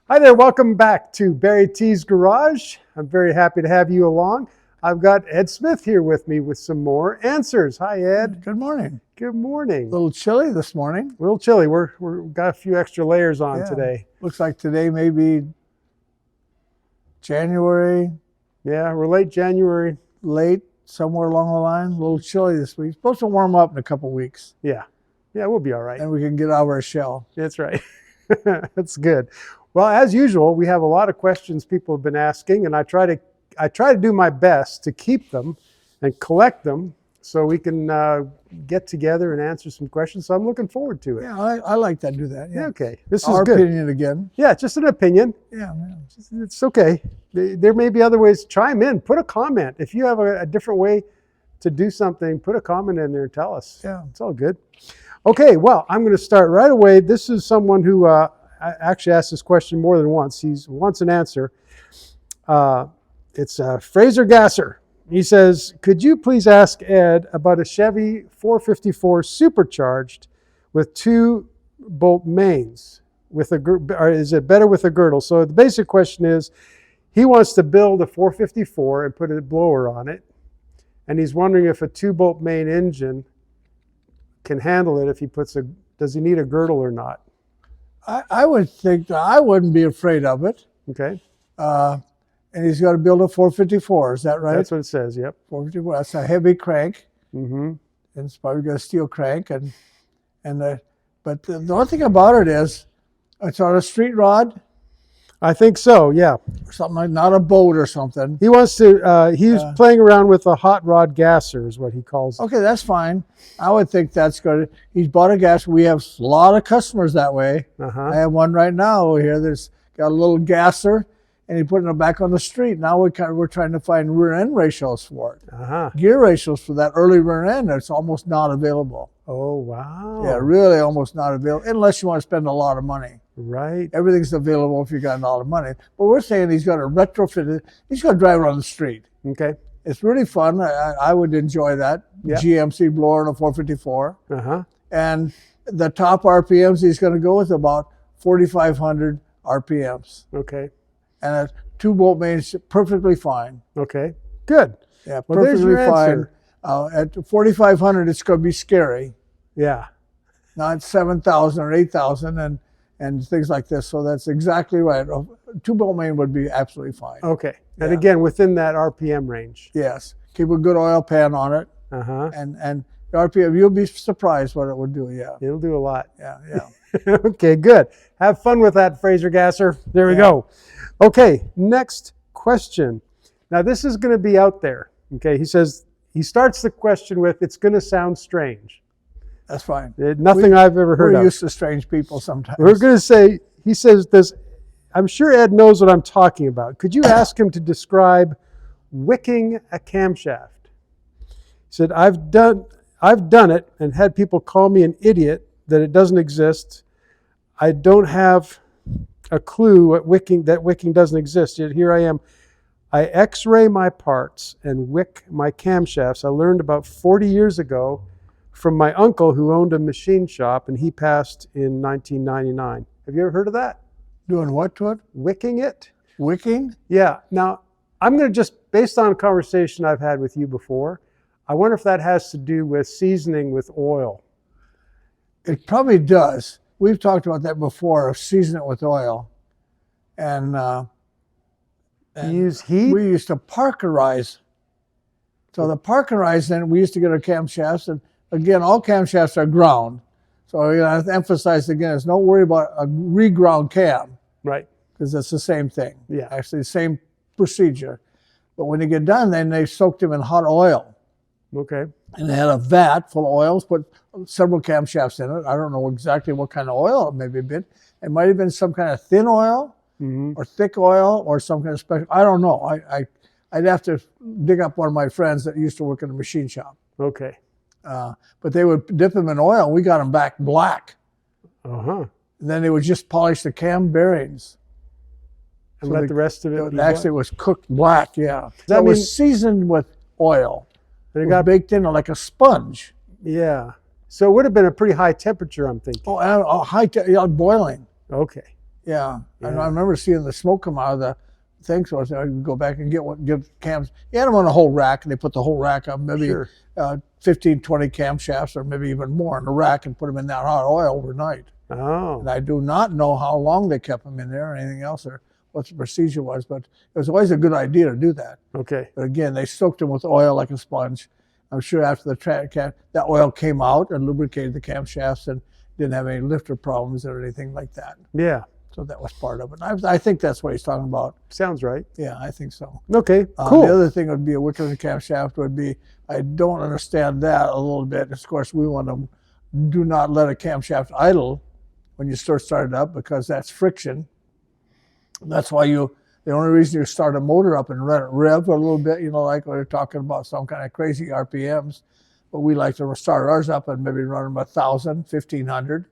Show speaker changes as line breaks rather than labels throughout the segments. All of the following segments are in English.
Hi there, welcome back to BarryT's Garage. I'm very happy to have you along. I've got Ed Smith here with me with some more answers. Hi, Ed.
Good morning.
Good morning.
A little chilly this morning.
A little chilly. We've got a few extra layers on today.
Looks like today may be January.
Yeah, we're late January.
Late, somewhere along the line. A little chilly this week. Supposed to warm up in a couple weeks.
Yeah, we'll be all right.
And we can get out of our shell.
That's right. That's good. Well, as usual, we have a lot of questions people have been asking, and I try to do my best to keep them and collect them so we can get together and answer some questions. So I'm looking forward to it.
Yeah, I like that. Do that. Yeah.
Okay. This is
our
good.
opinion again.
Yeah, just an opinion.
Yeah.
It's okay. There may be other ways. Chime in. Put a comment. If you have a different way to do something, put a comment in there and tell us.
Yeah.
It's all good. Okay, well, I'm going to start right away. This is someone who actually asked this question more than once. He wants an answer. It's Fraser Gasser. He says, could you please ask Ed about a Chevy 454 supercharged with 2-bolt mains? Or is it better with a girdle? So the basic question is, he wants to build a 454 and put a blower on it. And he's wondering if a 2-bolt main engine can handle it if he does he need a girdle or not?
I would think that I wouldn't be afraid of it.
Okay.
And he's got to build a 454. Is that right?
That's what it says. Yep.
454. That's a heavy crank.
Mm-hmm.
And it's probably got a steel crank. But the only thing about it is, it's on a street rod.
I think so. Yeah.
Or something like, not a boat or something.
He wants to. He's playing around with a hot rod gasser, is what he calls it.
Okay, that's fine. I would think that's good. He's bought a gas. We have a lot of customers that way. I have one right now over here. There's got a little gasser, and he's putting it back on the street. Now we're trying to find rear end ratios for it. Gear ratios for that early rear end. It's almost not available.
Oh wow!
Yeah, really almost not available unless you want to spend a lot of money.
Right.
Everything's available if you got a lot of money. But we're saying he's got to retrofit it. He's got to drive it on the street.
Okay.
It's really fun. I would enjoy that. Yep. GMC blower on a 454. And the top RPMs he's going to go with about 4,500 RPMs.
Okay.
And a 2-bolt main is perfectly fine.
Okay. Good.
Yeah, well, perfectly fine. At 4,500, it's going to be scary.
Yeah.
Not 7,000 or 8,000 and things like this. So that's exactly right. A 2-bolt main would be absolutely fine.
Okay. And again, within that RPM range.
Yes. Keep a good oil pan on it. And the RPM, you'll be surprised what it would do. Yeah.
It'll do a lot.
Yeah.
Okay, good. Have fun with that, Fraser Gasser. There we go. Okay, next question. Now this is going to be out there. Okay, he starts the question with, it's going to sound strange.
That's fine.
Nothing I've ever heard of.
We're used to strange people sometimes.
We're going to say, he says this, I'm sure Ed knows what I'm talking about. Could you ask him to describe wicking a camshaft? He said, I've done it and had people call me an idiot that it doesn't exist. I don't have a clue that wicking doesn't exist, yet here I am. I x-ray my parts and wick my camshafts. I learned about 40 years ago from my uncle who owned a machine shop, and he passed in 1999. Have you ever heard of that?
Doing what to it?
Wicking it.
Wicking?
Yeah. Now, I'm going to just, based on a conversation I've had with you before, I wonder if that has to do with seasoning with oil.
It probably does. We've talked about that before, of season it with oil. And
you use heat?
We used to parkerize. So the parkerize, then we used to get our camshafts, and again, all camshafts are ground. So I have to emphasize again, it's don't worry about a reground cam.
Right.
Because it's the same thing.
Yeah.
Actually, the same procedure. But when you get done, then they soaked them in hot oil.
Okay.
And they had a vat full of oils, put several camshafts in it. I don't know exactly what kind of oil it may have been. It might have been some kind of thin oil or thick oil or some kind of special. I don't know. I'd have to dig up one of my friends that used to work in a machine shop.
Okay.
But they would dip them in oil. We got them back black. And then they would just polish the cam bearings.
And let the rest of it
actually was cooked black, yeah. That was seasoned with oil. And it got baked in like a sponge.
Yeah. So it would have been a pretty high temperature, I'm thinking.
Oh, high boiling.
Okay.
Yeah.
Yeah.
I remember seeing the smoke come out of the thing, so I would go back and get cams. You had them on a whole rack, and they put the whole rack up, maybe
Sure.
15, 20 camshafts, or maybe even more in the rack, and put them in that hot oil overnight.
Oh.
And I do not know how long they kept them in there or anything else, or what the procedure was, but it was always a good idea to do that.
Okay.
But again, they soaked them with oil like a sponge. I'm sure after that oil came out and lubricated the camshafts and didn't have any lifter problems or anything like that.
Yeah.
So that was part of it. I think that's what he's talking about.
Sounds right.
Yeah, I think so.
Okay. Cool.
The other thing would be a wicking camshaft would be, I don't understand that a little bit. Of course, we want to do not let a camshaft idle when you start it up, because that's friction. That's why the only reason you start a motor up and let it rev a little bit, like we're talking about some kind of crazy RPMs, but we like to start ours up and maybe run them 1,000, 1,500.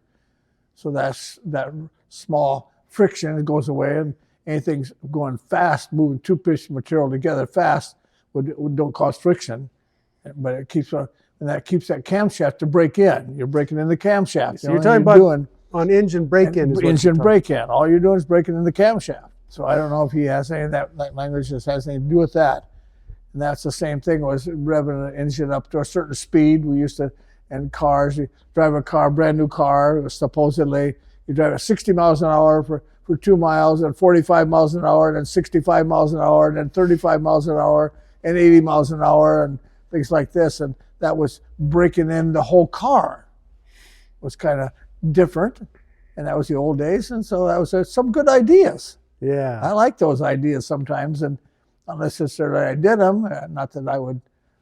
So that's that small friction, it goes away, and anything's going fast, moving two pieces of material together fast don't cause friction, but it keeps and that keeps that camshaft to break in. You're breaking in the camshaft.
So you're talking about on engine break-in.
Engine break-in. All you're doing is breaking in the camshaft. So I don't know if he has any of that language just has anything to do with that. And that's the same thing, was revving an engine up to a certain speed. We used to, in cars, you drive a car, brand new car, supposedly, you drive at 60 miles an hour for 2 miles, and 45 miles an hour, and then 65 miles an hour, and then 35 miles an hour, and 80 miles an hour, and things like this. And that was breaking in the whole car. It was kind of different, and that was the old days. And so that was some good ideas.
Yeah.
I like those ideas sometimes, and unless necessarily I did them, not that I would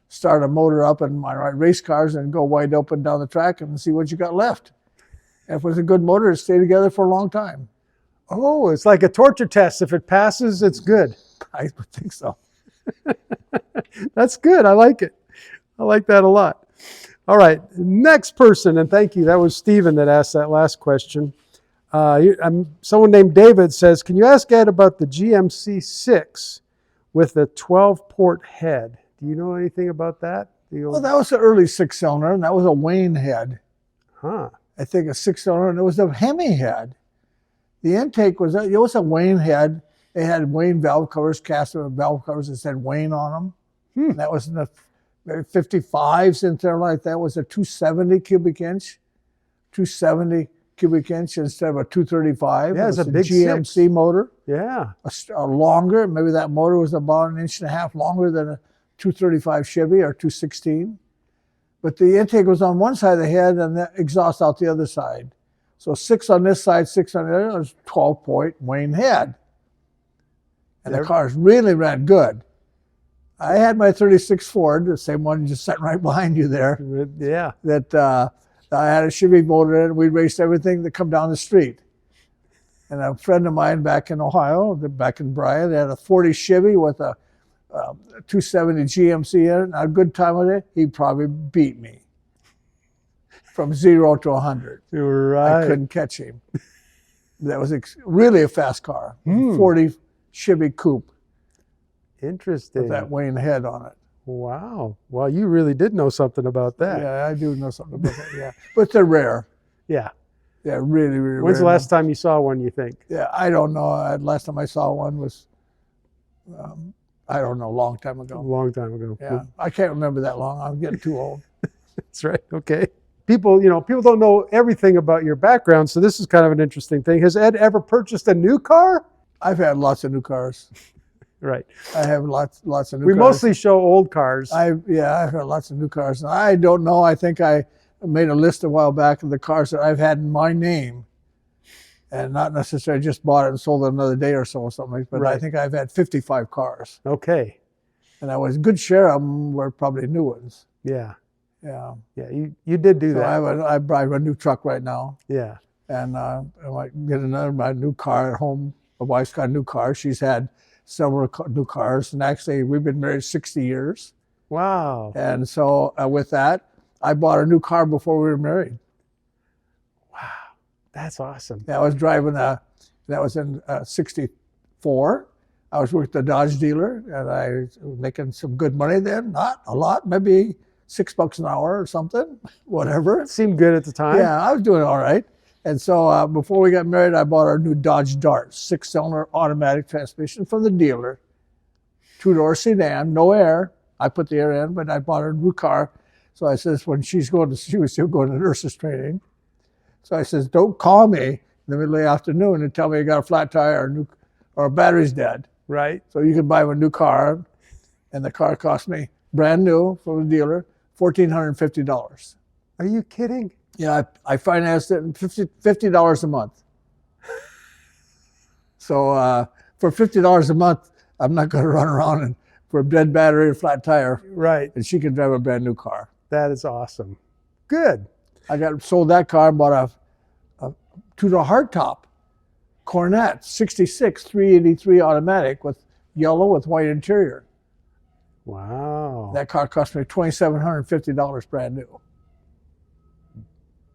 start a motor up in my race cars and go wide open down the track and see what you got left. And if it was a good motor, it'd stay together for a long time.
Oh, it's like a torture test. If it passes, it's good.
I would think so.
That's good. I like it. I like that a lot. All right, next person, and thank you. That was Stephen that asked that last question. Someone named David says, can you ask Ed about the GMC 6 with the 12-port head? Do you know anything about that?
Well, that was the early 6-cylinder, and that was a Wayne head.
Huh.
I think a 6-cylinder, and it was a Hemi head. The intake was a Wayne head. They had Wayne valve covers, cast valve covers that said Wayne on them. And that was in the 55s and there like that. Was a 270 cubic inch, 270 cubic inch instead of a 235.
Yeah, it's a big
GMC
6
motor.
Yeah.
A longer, maybe that motor was about 1.5 inches longer than a 235 Chevy or 216. But the intake was on one side of the head and the exhaust out the other side. So 6 on this side, 6 on the other, it was 12-point Wayne head. And the cars really ran good. I had my 36 Ford, the same one just sitting right behind you there.
Yeah.
That I had a Chevy motor in it. We raced everything that come down the street. And a friend of mine back in Ohio, back in Bryan, they had a 40 Chevy with a 270 GMC in it. And a good time with it, he probably beat me from 0 to 100.
Right.
I couldn't catch him. That was really a fast car. 40 Chevy coupe.
Interesting.
With that Wayne head on it.
Wow. Well, you really did know something about that.
Yeah, I do know something about that, yeah. But they're rare.
Yeah.
Yeah, really, really rare.
When's the last time you saw one, you think?
Yeah, I don't know. Last time I saw one was, I don't know, a long time ago.
A long time ago.
Yeah, I can't remember that long. I'm getting too old.
That's right. Okay. People don't know everything about your background, so this is kind of an interesting thing. Has Ed ever purchased a new car?
I've had lots of new cars.
Right.
I have lots of new cars.
We mostly show old cars.
I've had lots of new cars. And I don't know. I think I made a list a while back of the cars that I've had in my name, and not necessarily just bought it and sold it another day or so or something. But
Right.
I think I've had 55 cars.
Okay.
And I was a good share of them were probably new ones.
Yeah.
Yeah.
Yeah. You did do
So
that.
I drive a new truck right now.
Yeah.
And I might get my new car at home. My wife's got a new car. She's had several new cars. And actually, we've been married 60 years.
Wow.
And so with that, I bought a new car before we were married.
Wow. That's awesome.
I was driving that was in 64. I was with the Dodge dealer, and I was making some good money then. Not a lot, maybe $6 an hour or something, whatever.
It seemed good at the time.
Yeah, I was doing all right. And so before we got married, I bought our new Dodge Dart, 6-cylinder automatic transmission from the dealer. 2-door sedan, no air. I put the air in, but I bought her a new car. So I says, when she was still going to nurses training. So I says, don't call me in the middle of the afternoon and tell me you got a flat tire or a battery's dead.
Right.
So you can buy a new car, and the car cost me brand new from the dealer, $1,450.
Are you kidding?
Yeah, I financed it in $50 a month. So for $50 a month, I'm not going to run around and for a dead battery and flat tire.
Right.
And she can drive a brand new car.
That is awesome. Good.
I sold that car and bought a 2-door hardtop Cornet 66 383 automatic with yellow with white interior.
Wow.
That car cost me $2,750 brand new.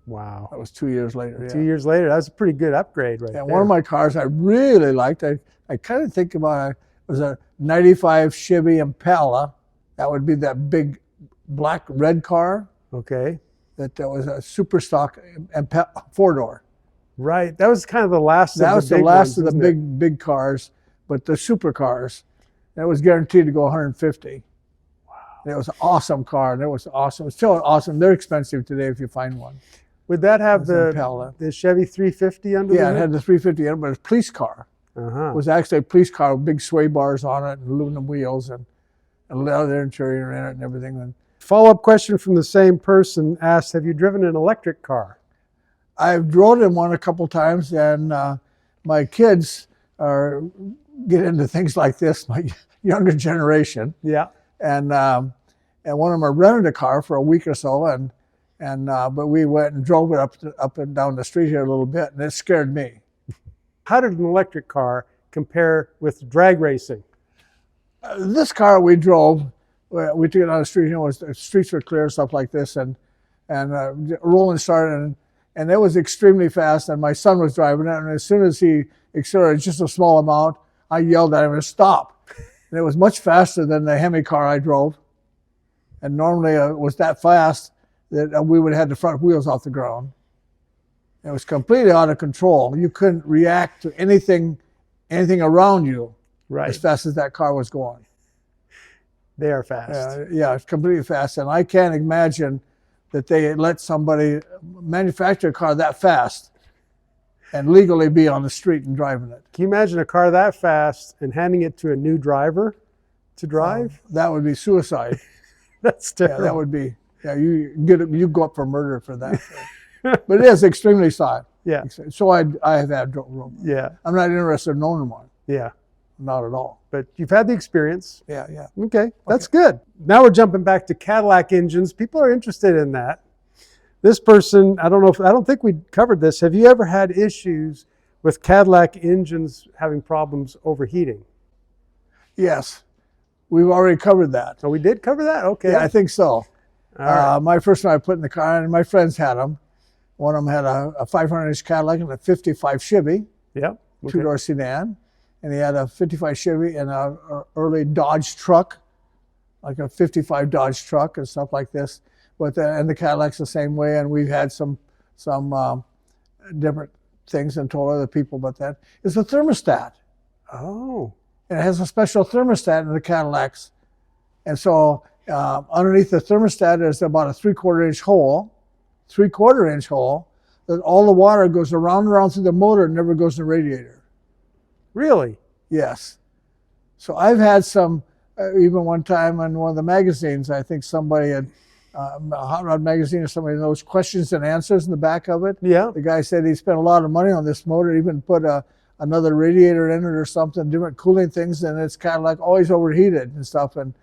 Wow.
That was 2 years later. Yeah.
2 years later, that was a pretty good upgrade right there.
One of my cars I really liked, I kind of think about it, was a 95 Chevy Impala. That would be that big black red car.
Okay.
That was a super stock 4-door.
Right. That was kind of the last
that
of
was
the big
the last
ones,
of the big cars, but the super cars. That was guaranteed to go 150.
Wow.
And it was an awesome car, and it was awesome. It's still awesome. They're expensive today if you find one.
Would that have the Chevy 350 under the
Yeah,
hood?
it had the 350 in it, but it's a police car.
Uh-huh.
It was actually a police car with big sway bars on it and aluminum wheels and leather interior in it and everything. And
follow-up question from the same person asked, have you driven an electric car?
I've drove in one a couple times, and my kids get into things like this, my younger generation.
Yeah.
And one of them rented a car for a week or so, but we went and drove it up and down the street here a little bit, and it scared me.
How did an electric car compare with drag racing?
This car we drove, we took it on the street, the streets were clear and stuff like this, and rolling started, and it was extremely fast, and my son was driving it, and as soon as he accelerated just a small amount, I yelled at him to stop. And it was much faster than the Hemi car I drove, and normally it was that fast that we would have had the front wheels off the ground. It was completely out of control. You couldn't react to anything around you as fast as that car was going.
They are fast.
Yeah, it's completely fast. And I can't imagine that they let somebody manufacture a car that fast and legally be on the street and driving it.
Can you imagine a car that fast and handing it to a new driver to drive?
That would be suicide.
That's terrible.
Yeah, that would be. Yeah, you go up for murder for that. But it is extremely silent.
Yeah.
So I have had drove.
Yeah.
I'm not interested in owning one.
Yeah.
Not at all.
But you've had the experience.
Yeah, yeah.
Okay, that's good. Now we're jumping back to Cadillac engines. People are interested in that. This person, I don't think we covered this. Have you ever had issues with Cadillac engines having problems overheating?
Yes. We've already covered that.
Oh, we did cover that? Okay.
Yeah, I think so.
Right.
My first one I put in the car, and my friends had them. One of them had a 500-inch Cadillac and a 55 Chevy.
Yep. Okay.
2-door sedan. And he had a 55 Chevy and an early Dodge truck, like a 55 Dodge truck and stuff like this. And the Cadillac's the same way. And we've had some different things and told other people about that. It's a thermostat.
Oh.
And it has a special thermostat in the Cadillacs. And so underneath the thermostat is about a 3/4-inch hole, that all the water goes around and around through the motor and never goes in the radiator.
Really?
Yes. So I've had some, even one time in one of the magazines, I think somebody had, a Hot Rod magazine or somebody knows questions and answers in the back of it.
Yeah.
The guy said he spent a lot of money on this motor, even put another radiator in it or something, different cooling things, and it's kind of like always overheated and stuff. And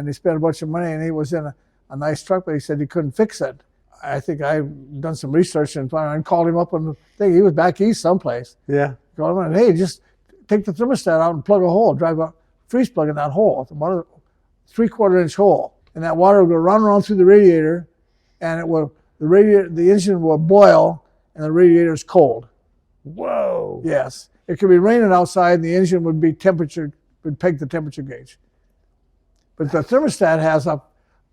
he spent a bunch of money, and he was in a nice truck, but he said he couldn't fix it. I think I've done some research and called him up on the thing. He was back east someplace.
Yeah.
Called him and, hey, just take the thermostat out and plug a hole, drive a freeze plug in that hole. It's about a 3/4-inch hole. And that water will go around through the radiator, and the engine will boil, and the radiator is cold.
Whoa.
Yes. It could be raining outside, and the engine would peg the temperature gauge. But the thermostat has a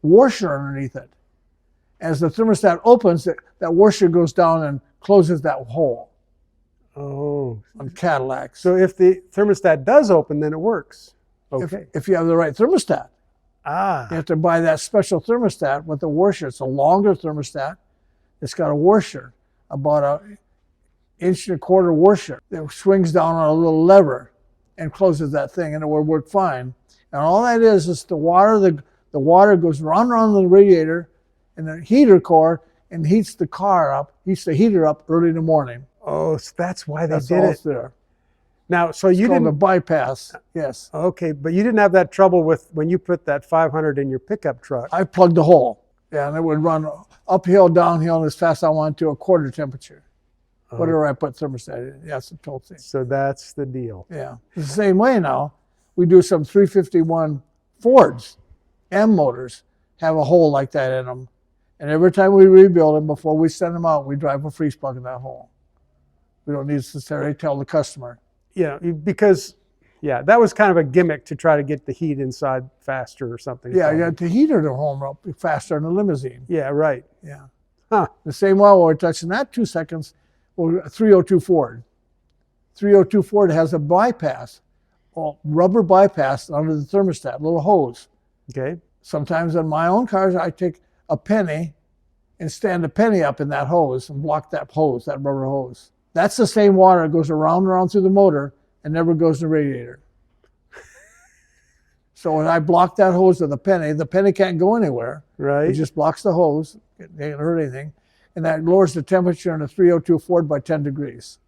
washer underneath it. As the thermostat opens, that washer goes down and closes that hole.
Oh.
On Cadillacs.
So if the thermostat does open, then it works. Okay.
If you have the right thermostat.
Ah.
You have to buy that special thermostat with the washer. It's a longer thermostat. It's got a washer, about 1.25 inch washer that swings down on a little lever and closes that thing, and it will work fine. And all that is the water. The water goes round around the radiator and the heater core and heats the heater up early in the morning.
Oh, so that's why they
That's
did
all
it.
there.
Now, so
It's
you
called
didn't
a bypass. Yes.
Okay, but you didn't have that trouble with when you put that 500 in your pickup truck.
I plugged the hole. Yeah, and it would run uphill, downhill, and as fast as I wanted to, a quarter temperature. Whatever I put thermostat in. That's the total thing.
So that's the deal.
Yeah. The same way now, we do some 351 Fords, M motors, have a hole like that in them. And every time we rebuild them, before we send them out, we drive a freeze plug in that hole. We don't necessarily tell the customer.
Yeah, because, that was kind of a gimmick to try to get the heat inside faster or something.
Yeah, you got the heater to home up faster than a limousine.
Yeah, right.
Yeah.
Huh.
The same way we're touching that 2 seconds, well, 302 Ford. 302 Ford has a bypass, rubber bypass under the thermostat, little hose.
Okay.
Sometimes on my own cars, I take a penny and stand a penny up in that hose and block that hose, that rubber hose. That's the same water that goes around and around through the motor and never goes in the radiator. So when I block that hose with the penny can't go anywhere.
Right.
It just blocks the hose. It doesn't hurt anything. And that lowers the temperature in a 302 Ford by 10 degrees.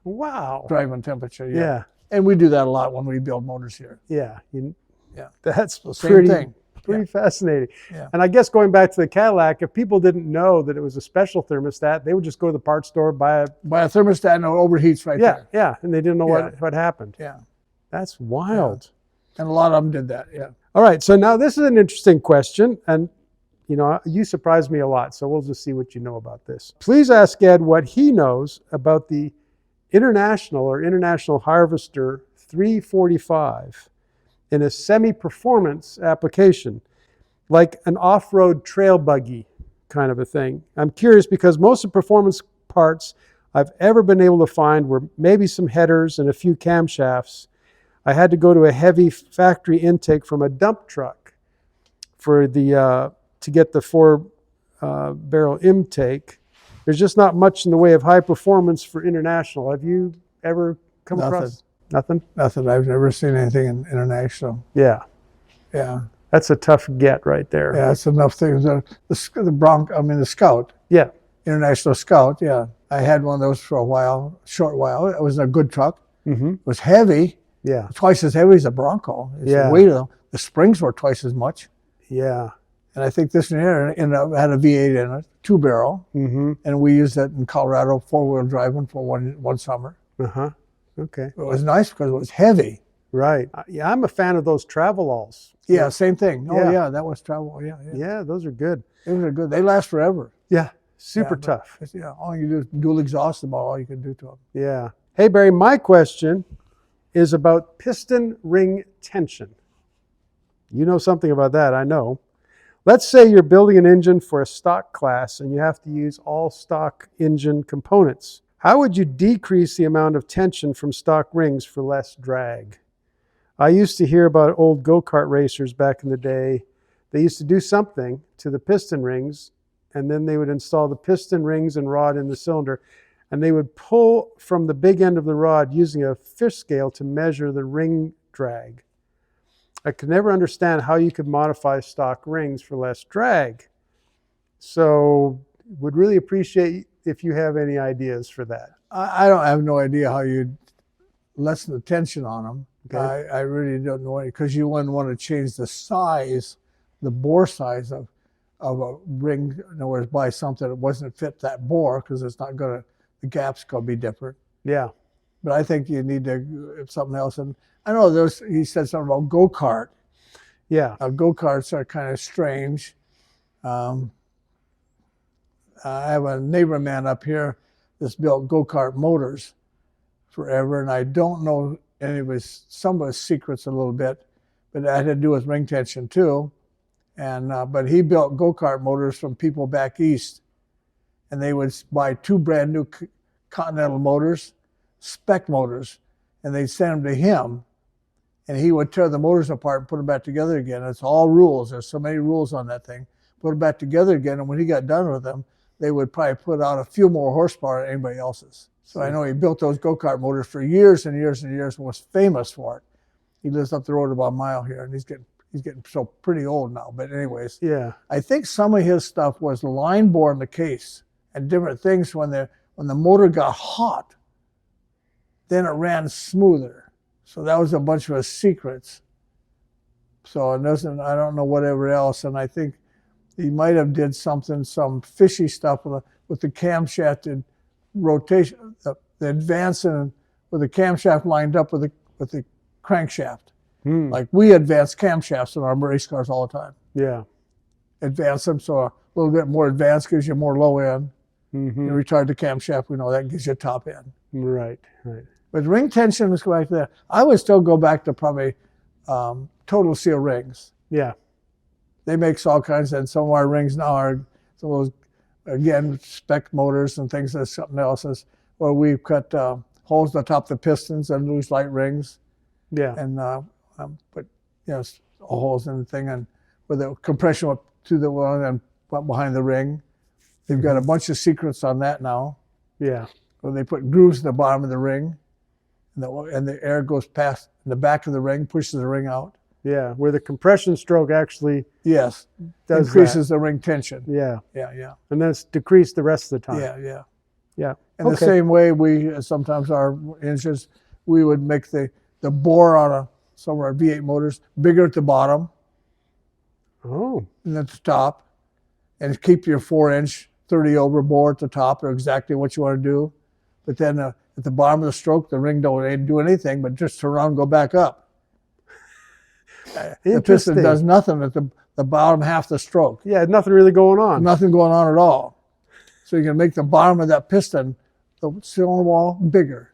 Wow.
Driving temperature,
Yeah.
And we do that a lot when we build motors here.
Yeah.
Yeah.
That's
The same
pretty,
thing.
pretty fascinating.
Yeah.
And I guess going back to the Cadillac, if people didn't know that it was a special thermostat, they would just go to the parts store, buy a
thermostat and it overheats right there.
Yeah, and they didn't know what happened.
Yeah.
That's wild.
Yeah. And a lot of them did that, yeah.
All right, so now this is an interesting question, and you surprised me a lot, so we'll just see what you know about this. Please ask Ed what he knows about the International Harvester 345 in a semi-performance application, like an off-road trail buggy kind of a thing. I'm curious because most of the performance parts I've ever been able to find were maybe some headers and a few camshafts. I had to go to a heavy factory intake from a dump truck for to get the 4-barrel intake. There's just not much in the way of high performance for International. Have you ever come across? Nothing?
Nothing. I've never seen anything in International.
Yeah.
Yeah.
That's a tough get right there.
Yeah, that's enough things. The Scout.
Yeah.
International Scout, yeah. I had one of those for short while. It was a good truck.
Mm-hmm.
It was heavy.
Yeah.
Twice as heavy as a Bronco. The weight of them. The springs were twice as much.
Yeah.
And I think this one here had a V8 in it, 2-barrel.
Mm-hmm.
And we used it in Colorado, 4-wheel driving for one summer.
Uh-huh. Okay.
It was nice because it was heavy.
Right. Yeah, I'm a fan of those Travel-Alls.
Yeah, same thing. Oh,
Yeah.
yeah, that was travel. Yeah, yeah.
Yeah, those are good.
Those are good. They last forever.
Yeah. Super
Yeah,
tough.
Yeah, all you do is dual exhaust about all you can do to them.
Yeah. Hey, Barry, my question is about piston ring tension. You know something about that, I know. Let's say you're building an engine for a stock class and you have to use all stock engine components. How would you decrease the amount of tension from stock rings for less drag? I used to hear about old go-kart racers back in the day. They used to do something to the piston rings, and then they would install the piston rings and rod in the cylinder, and they would pull from the big end of the rod using a fish scale to measure the ring drag. I could never understand how you could modify stock rings for less drag. So would really appreciate if you have any ideas for that.
I have no idea how you'd lessen the tension on them.
Okay.
I really don't know, because you wouldn't want to change the size, the bore size of a ring. In other words, buy something that wasn't fit that bore, because it's not going to, the gap's going to be different.
Yeah.
But I think you need to, something else. And I know he said something about go-kart.
Yeah.
Go-karts are kind of strange. I have a neighbor man up here that's built go-kart motors forever, and I don't know some of his secrets a little bit, but that had to do with ring tension too. And but he built go-kart motors from people back east, and they would buy 2 brand new Continental motors, spec motors, and they'd send them to him, and he would tear the motors apart and put them back together again. It's all rules. There's so many rules on that thing. Put them back together again, and when he got done with them, they would probably put out a few more horsepower than anybody else's. So I know he built those go-kart motors for years and years and years and was famous for it. He lives up the road about a mile here, and he's getting so pretty old now. But anyways,
Yeah.
I think some of his stuff was line bore in the case and different things. When the motor got hot, then it ran smoother. So that was a bunch of his secrets. So it doesn't, I don't know whatever else. And I think he might have did some fishy stuff with the camshafted rotation, the advancing with the camshaft lined up with the crankshaft. Like we advance camshafts in our race cars all the time.
Yeah.
Advance them so a little bit more advanced gives you more low end. You retard the camshaft, we know that gives you top end.
Right, right.
But ring tension, let's go back to that. I would still go back to probably Total Seal rings.
Yeah.
They make all kinds, and some of our rings now are some of those, again, spec motors and things that's something else, where we've cut holes on top of the pistons and loose light rings.
Yeah.
And put holes in the thing, and with the compression up to the one and behind the ring. They've got a bunch of secrets on that now.
Yeah.
Where they put grooves at the bottom of the ring, and the air goes past the back of the ring, pushes the ring out.
Yeah, where the compression stroke actually
does increases the ring tension.
Yeah.
Yeah.
And then it's decreased the rest of the time.
Yeah. And the same way we sometimes our engines, we would make the bore on some of our V8 motors bigger at the bottom.
Oh.
And at the top, and keep your 4-inch 30 over bore at the top, or exactly what you want to do. But then at the bottom of the stroke, the ring don't do anything but just turn around and go back up. The piston does nothing at the bottom half of the stroke.
Yeah, nothing really going on.
Nothing going on at all. So you can make the bottom of that piston, the cylinder wall, bigger.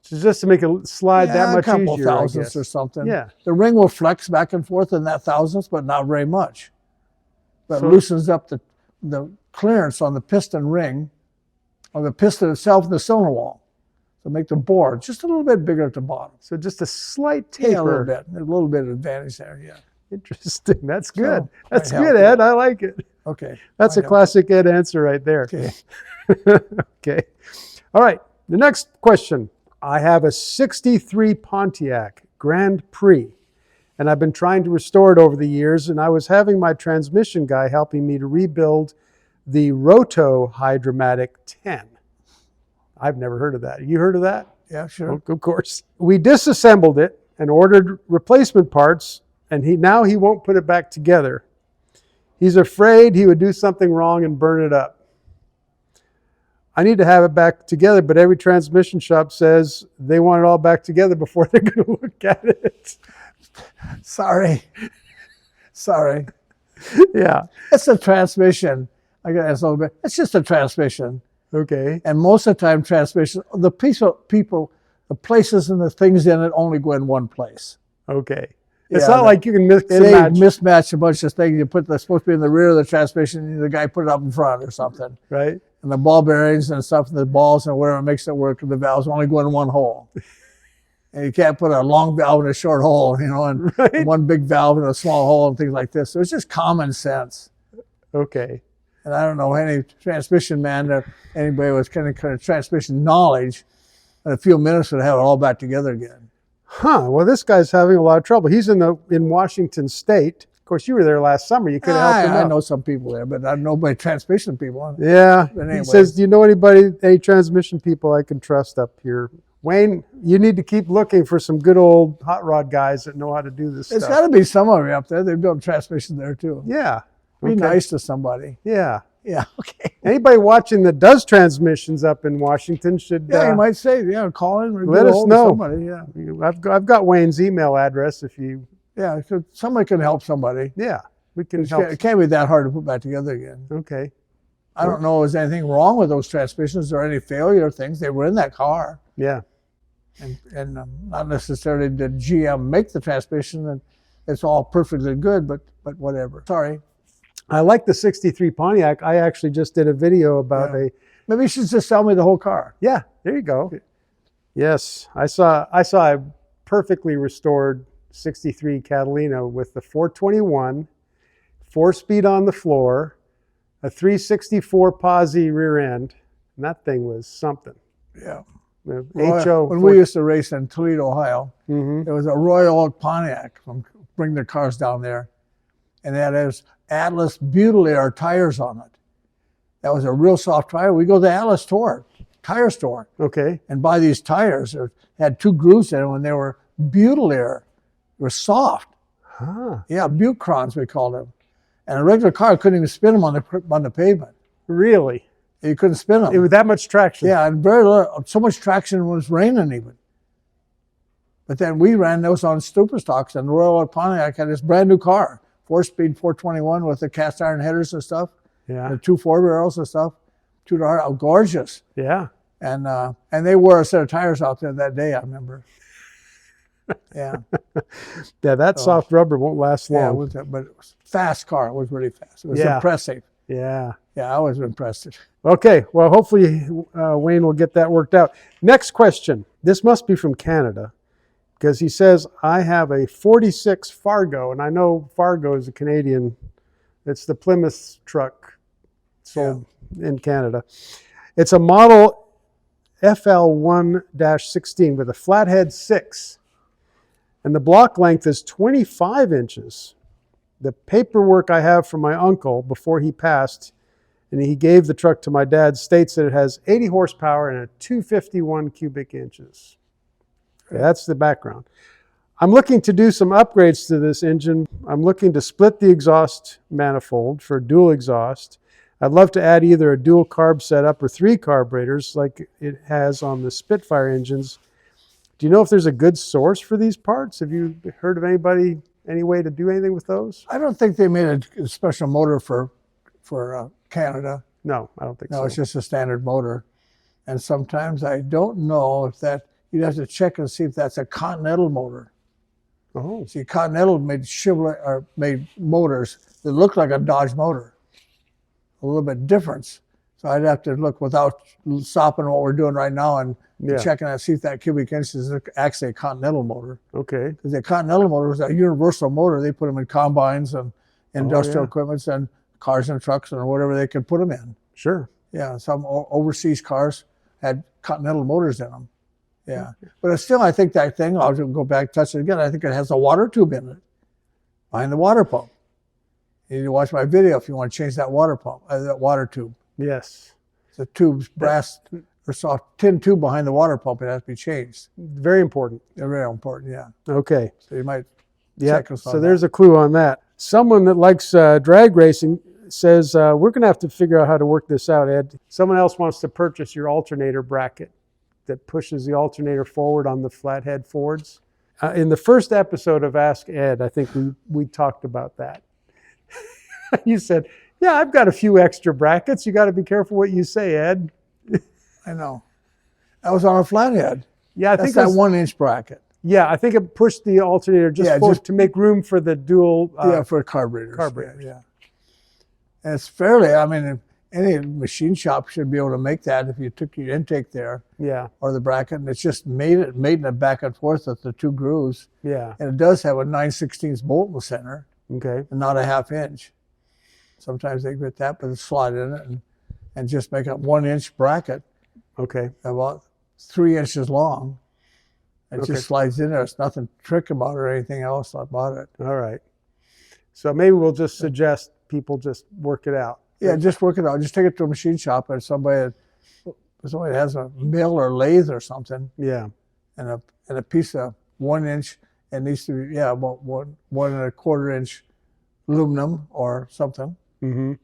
So just to make it slide that much easier,
a couple thousandths or something.
Yeah.
The ring will flex back and forth in that thousandths, but not very much. But it loosens up the clearance on the piston ring, or the piston itself in the cylinder wall. So make the bore just a little bit bigger at the bottom.
So just a slight taper.
Yeah, a little bit of advantage there, yeah.
Interesting. That's good.
So,
that's good, Ed. I like it.
Okay.
That's a classic Ed answer right there.
Okay.
Okay. All right. The next question. I have a 63 Pontiac Grand Prix, and I've been trying to restore it over the years, and I was having my transmission guy helping me to rebuild the Roto Hydromatic 10. I've never heard of that. You heard of that?
Yeah, sure.
Of course. We disassembled it and ordered replacement parts, and now he won't put it back together. He's afraid he would do something wrong and burn it up. I need to have it back together, but every transmission shop says they want it all back together before they're going to look at it.
Sorry.
Yeah.
It's a transmission. I got to ask a little bit. It's just a transmission.
Okay.
And most of the time, transmission, the places and the things in it only go in one place.
Okay. It's not like you can mix and match.
Mismatch a bunch of things. You put that's supposed to be in the rear of the transmission, and the guy put it up in front or something.
Right.
And the ball bearings and stuff, and the balls and whatever makes it work, the valves only go in one hole. And you can't put a long valve in a short hole, and one big valve in a small hole and things like this. So it's just common sense.
Okay.
And I don't know any transmission man or anybody with kind of transmission knowledge in a few minutes would have it all back together again.
Huh. Well, this guy's having a lot of trouble. He's in Washington State. Of course, you were there last summer. You could have helped him out.
I know some people there, but I don't know any transmission people.
Yeah.
Anyway.
He says, do you know any transmission people I can trust up here? Wayne, you need to keep looking for some good old hot rod guys that know how to do this stuff.
It's got to be some of you up there. They build transmissions there too.
Yeah.
Be nice to somebody.
Yeah.
Yeah, okay.
Anybody watching that does transmissions up in Washington should...
Yeah, you might say, call in. Or
let us know.
Somebody, yeah.
I've got Wayne's email address if you...
Yeah, somebody can help somebody.
Yeah, we can help.
It can't be that hard to put back together again.
Okay.
I don't know if there's anything wrong with those transmissions or any failure things. They were in that car.
Yeah.
And not necessarily did GM make the transmission, and it's all perfectly good, but whatever. Sorry.
I like the 63 Pontiac. I actually just did a video about
Maybe you should just sell me the whole car.
Yeah, there you go. Yes, I saw a perfectly restored 63 Catalina with the 421, 4-speed on the floor, a 364 posi rear end, and that thing was something.
Yeah.
When
we used to race in Toledo, Ohio, there was a Royal Oak Pontiac bring their cars down there, and they had those Atlas Butyl tires on it. That was a real soft tire. We go to the Atlas tire store, and buy these tires. They had 2 grooves in them, and they were Butyl. They were soft. Yeah, Bucrons we called them. And a regular car couldn't even spin them on the pavement.
Really?
You couldn't spin them.
It was that much traction.
Yeah, and very little, so much traction when it was raining even. But then we ran those on super stocks, and Royal Oak Pontiac had this brand new car, 4-speed 421 with the cast iron headers and stuff.
Yeah.
And 2 4-barrels and stuff. Gorgeous.
Yeah.
And they wore a set of tires out there that day, I remember. Yeah.
Yeah, that soft rubber won't last long.
Yeah, but it was a fast car. It was really fast. It was impressive.
Yeah.
Yeah, I was impressed.
Okay, well, hopefully Wayne will get that worked out. Next question. This must be from Canada, because he says, I have a 46 Fargo, and I know Fargo is a Canadian. It's the Plymouth truck sold in Canada. It's a model FL1-16 with a flathead 6, and the block length is 25 inches. The paperwork I have from my uncle before he passed, and he gave the truck to my dad, states that it has 80 horsepower and a 251 cubic inches. Okay, that's the background. I'm looking to do some upgrades to this engine. I'm looking to split the exhaust manifold for dual exhaust. I'd love to add either a dual carb setup or 3 carburetors like it has on the Spitfire engines. Do you know if there's a good source for these parts? Have you heard of any way to do anything with those?
I don't think they made a special motor for Canada.
No, I don't think so.
No, it's just a standard motor. And sometimes I don't know if you'd have to check and see if that's a Continental motor.
Oh.
See, Continental made motors that looked like a Dodge motor. A little bit different. So I'd have to look without stopping what we're doing right now and checking and see if that cubic inch is actually a Continental motor.
Okay.
Because the Continental motor was a universal motor. They put them in combines and industrial equipments and cars and trucks and whatever they could put them in.
Sure.
Yeah, some overseas cars had Continental motors in them. Yeah. But still, I think that thing, I'll go back, touch it again, I think it has a water tube in it behind the water pump. You need to watch my video if you want to change that water pump, that water tube.
Yes.
The tube's brass or soft tin tube behind the water pump. It has to be changed.
Very important.
They're very important, yeah.
Okay.
So you might
check us on so there's a clue on that. Someone that likes drag racing says, we're going to have to figure out how to work this out, Ed. Someone else wants to purchase your alternator bracket that pushes the alternator forward on the flathead Fords. In the first episode of Ask Ed, I think we talked about that. You said, yeah, I've got a few extra brackets. You got to be careful what you say, Ed.
I know. That was on a flathead.
Yeah, I think
that's that 1-inch bracket.
Yeah, I think it pushed the alternator just to make room for the dual.
For carburetors.
Carburetors.
Yeah. And it's fairly, I mean, any machine shop should be able to make that if you took your intake there.
Yeah.
Or the bracket, and it's just mating it back and forth with the 2 grooves.
Yeah.
And it does have a 9/16 bolt in the center.
Okay.
And not a 1/2 inch. Sometimes they get that, but it's slide in it and just make a 1-inch bracket.
Okay.
About 3 inches long. It just slides in there. There's nothing trick about it or anything else about it.
All right. So maybe we'll just suggest people just work it out.
Yeah, just work it out. Just take it to a machine shop and somebody that has a mill or lathe or something.
Yeah.
And a piece of 1-inch. It needs to be about 1 1/4 inch aluminum or something.
Mm-hmm.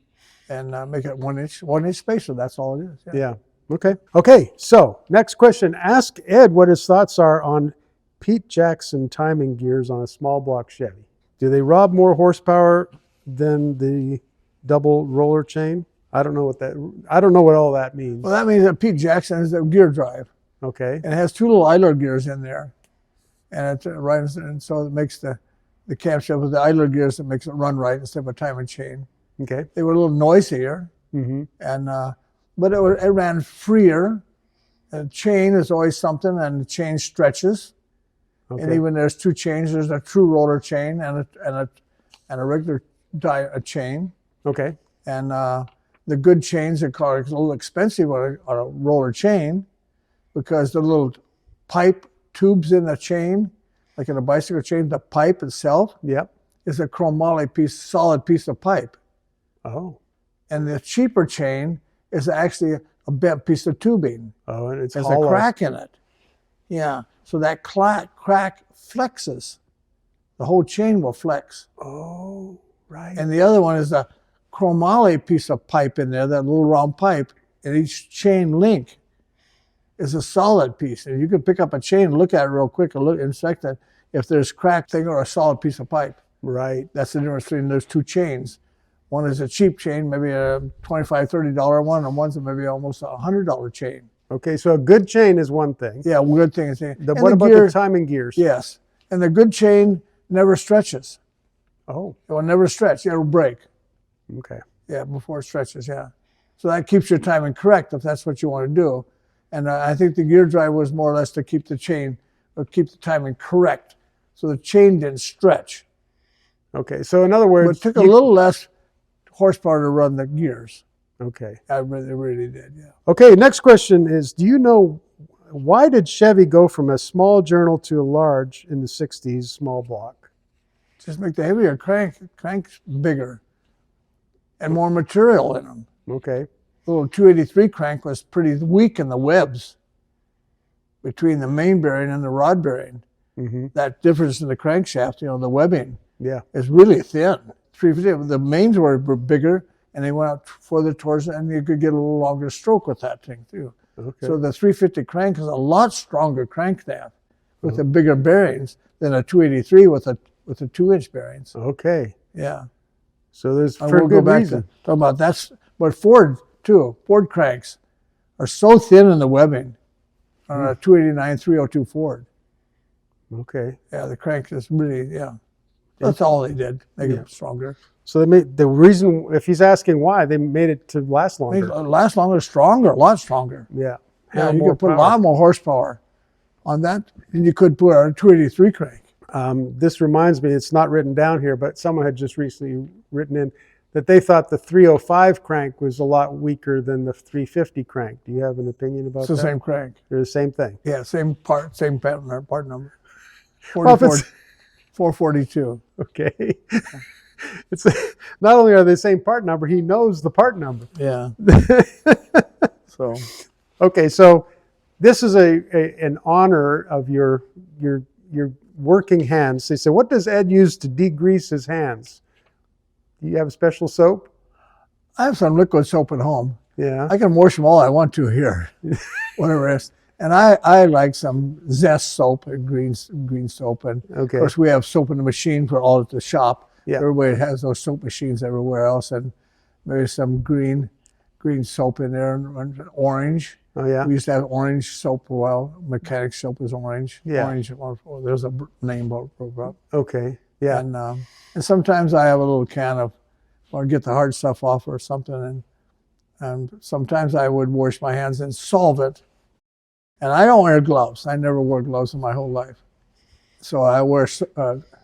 And make it 1-inch spacer. That's all it is.
Yeah. Okay. Okay. So next question. Ask Ed what his thoughts are on Pete Jackson timing gears on a small block Chevy. Do they rob more horsepower than the double roller chain? I don't know what all that means.
Well, that means that Pete Jackson is a gear drive.
Okay.
And it has 2 little idler gears in there. And it's and so it makes the the camshaft with the idler gears that makes it run right instead of a timing chain.
Okay.
They were a little noisier,
Mm-hmm.
and but it ran freer. The chain is always something, and the chain stretches.
Okay.
And even there's two chains. There's a true roller chain and a regular chain.
Okay.
And the good chains are called a little expensive on a roller chain because the little pipe tubes in the chain, like in a bicycle chain, the pipe itself is a chromoly solid piece of pipe.
Oh.
And the cheaper chain is actually a bent piece of tubing.
Oh, and it's
There's
hollow.
a crack in it. Yeah. So that crack flexes. The whole chain will flex.
Oh, right.
And the other one is a chromoly piece of pipe in there, that little round pipe, and each chain link is a solid piece. And you can pick up a chain and look at it real quick and inspect it if there's crack thing or a solid piece of pipe.
Right.
That's the difference between those two chains. One is a cheap chain, maybe a $25, $30 one, and one's maybe almost a $100 chain.
Okay, so a good chain is one thing.
Yeah, good thing is
what about the timing gears?
Yes, and the good chain never stretches.
Oh.
It will never stretch. It'll break.
Okay.
Yeah, before it stretches, yeah. So that keeps your timing correct if that's what you want to do. And I think the gear drive was more or less to keep the chain, or keep the timing correct. So the chain didn't stretch.
Okay, so in other words...
But it took a little less horsepower to run the gears.
Okay.
I really did, yeah.
Okay, next question is, do you know, why did Chevy go from a small journal to a large in the 60s, small block?
Just make the heavier cranks bigger and more material in them.
Okay.
The little 283 crank was pretty weak in the webs between the main bearing and the rod bearing.
Mm-hmm.
That difference in the crankshaft, the webbing, is really thin. 350, the mains were bigger, and they went out further towards it, and you could get a little longer stroke with that thing too.
Okay.
So the 350 crank is a lot stronger crankstaff with the bigger bearings than a 283 with the 2-inch bearings.
Okay.
Yeah.
So there's
And
for
we'll
good
go back
reason.
to talk about that's, but Ford too. Ford cranks are so thin in the webbing on a 289 302 Ford.
Okay.
Yeah, the crank is really That's all they did. Make it stronger.
So they made the reason, if he's asking why, they made it to last longer.
Make it last longer, stronger, a lot stronger.
Yeah.
Yeah, you could put a lot more horsepower on that than you could put a 283 crank.
This reminds me, it's not written down here, but someone had just recently written in that they thought the 305 crank was a lot weaker than the 350 crank. Do you have an opinion about that?
It's the same crank.
They're the same thing.
Yeah, same part number.
Well,
442.
Okay. It's not only are they the same part number, he knows the part number.
Yeah. So.
Okay, so this is an honor of your working hands. They say, what does Ed use to degrease his hands? Do you have special soap?
I have some liquid soap at home.
Yeah.
I can wash them all I want to here, whatever it is. And I like some Zest soap and green soap. And of course, we have soap in the machine for all at the shop.
Yeah.
Everybody has those soap machines everywhere else. And maybe some green soap in there and orange.
Oh, yeah.
We used to have orange soap for a while. Mechanic soap is orange.
Yeah.
Orange, there's a name for it.
Okay. Yeah.
And sometimes I have a little can of, or get the hard stuff off or something. And sometimes I would wash my hands in solvent. And I don't wear gloves. I never wore gloves in my whole life. So I wear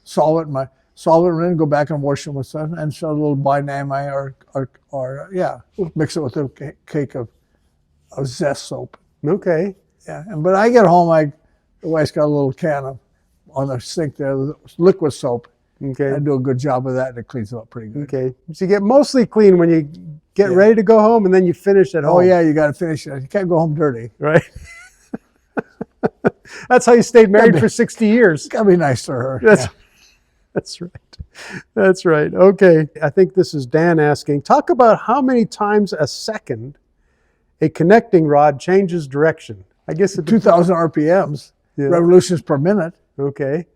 solvent, and go back and wash them with something, and so a little Bynamite or mix it with a cake of Zest soap.
Okay.
Yeah, but I get home, the wife's got a little can on the sink there, liquid soap.
Okay.
I do a good job of that, and it cleans it up pretty good.
Okay. So you get mostly clean when you get ready to go home, and then you finish at home.
Oh yeah, you got to finish it. You can't go home dirty.
Right. That's how you stayed married for 60 years.
It's got to be nice to her.
That's right. That's right. Okay. I think this is Dan asking, talk about how many times a second a connecting rod changes direction. I guess it
2,000 RPMs, revolutions per minute.
Okay.